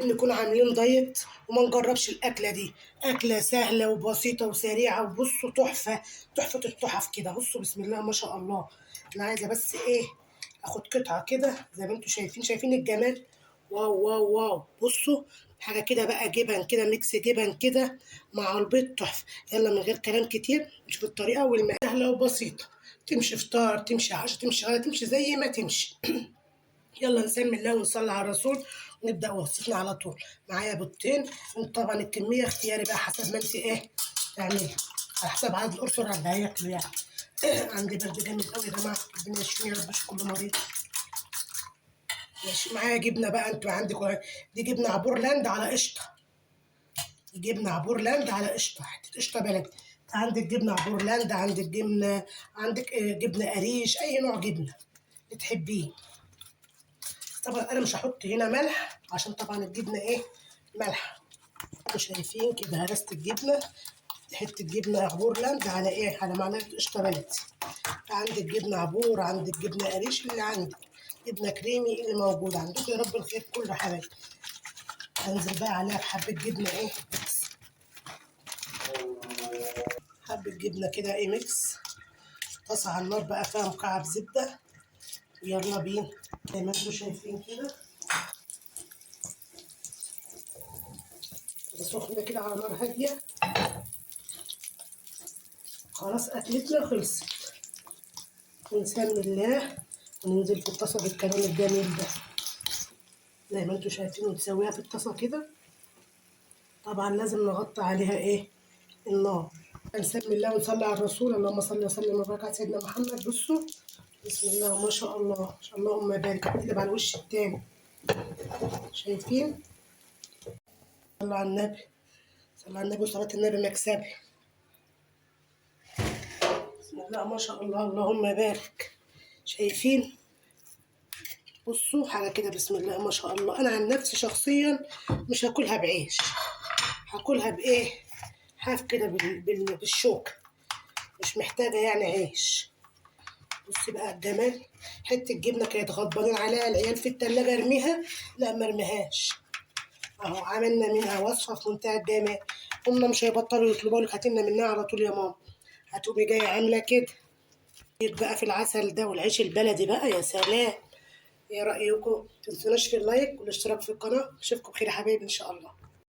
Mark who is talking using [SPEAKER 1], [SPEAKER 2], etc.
[SPEAKER 1] نكون عاملين دايت وما نجربش الاكله دي. اكله سهله وبسيطه وسريعه، وبصوا تحفه، تحفه التحف كده. بصوا بسم الله ما شاء الله. انا عايزه بس ايه، اخد قطعه كده زي ما انتم شايفين، شايفين الجمال. واو واو واو، بصوا حاجه كده بقى، جبن كده، ميكس جبن كده مع البيض، تحفه. يلا من غير كلام كتير نشوف الطريقه والمقادير. سهله وبسيطه، تمشي فطار، تمشي عشاء، تمشي غدا، تمشي زي ما تمشي. يلا نسمي الله ونصلي على الرسول ونبدأ وصفتنا على طول. معايا بيضتين، طبعا الكمية اختياري بقى حسب ما انت ايه تعملي، على حسب عدد الأسر اللي هياكلوا يعني. عندي برد جامد قوي يا جماعة، ربنا يشفيني يا رب، مش كل مريض. ماشي، معايا جبنة بقى، انتوا عندكم دي جبنة عبورلاند على قشطة، دي جبنة عبورلاند على قشطة، حتة قشطة بلدي. عندك جبنة عبورلاند، عندك جبنة، عندك جبنة قريش، أي نوع جبنة بتحبيه. طبعا انا مش هحط هنا ملح عشان طبعا الجبنه ايه، ملح. انتوا شايفين كده هرست الجبنه، حته جبنه عبورلاند على ايه، على معلقه قشطه بلدي. عندك جبنه عبور، عندك جبنه قريش، اللي عندك جبنه كريمي اللي موجود عندكم، يا رب الخير كله حبايبي. هنزل بقى عليها بحبه جبنه ايه ميكس، حبه جبنه كده ايه ميكس. طاسه على النار بقى فيها مكعب زبده، ويلا بينا زي ما انتوا شايفين كده سخنه كده على نار هاديه. خلاص اكلتنا خلصت، ونسمي الله وننزل في الطاسه بالكلام الجميل ده زي ما انتوا شايفين، ونسويها في الطاسه كده. طبعا لازم نغطي عليها ايه، النار. نسمي الله ونصلي على الرسول، اللهم صل وسلم وبارك على سيدنا محمد. بصوا بسم الله ما شاء الله، ما شاء الله، اللهم بارك. هنقلب على الوش التاني، شايفين. صلوا على النبي، صلوا على النبي، وصلاة النبي مكسبي. بسم الله ما شاء الله، اللهم بارك. شايفين، بصوا حاجة كده بسم الله ما شاء الله. أنا عن نفسي شخصيا مش هاكلها بعيش، هاكلها بإيه، حاف كده بالشوكة، مش محتاجة يعني عيش. بصي بقى الجمال، حتة جبنة كانت غضبانين عليها العيال في التلاجة ارميها، لا مرميهاش. اهو عملنا منها وصفة في منتهى الجمال. هما مش هيبطلوا يطلبوا لك هاتلنا منها على طول يا ماما. هتقومي جاية عاملة كده بقى في العسل ده والعيش البلدي بقى، يا سلام. ايه رأيكم؟ متنسوناش في اللايك والاشتراك في القناة. اشوفكم بخير يا حبايبي ان شاء الله.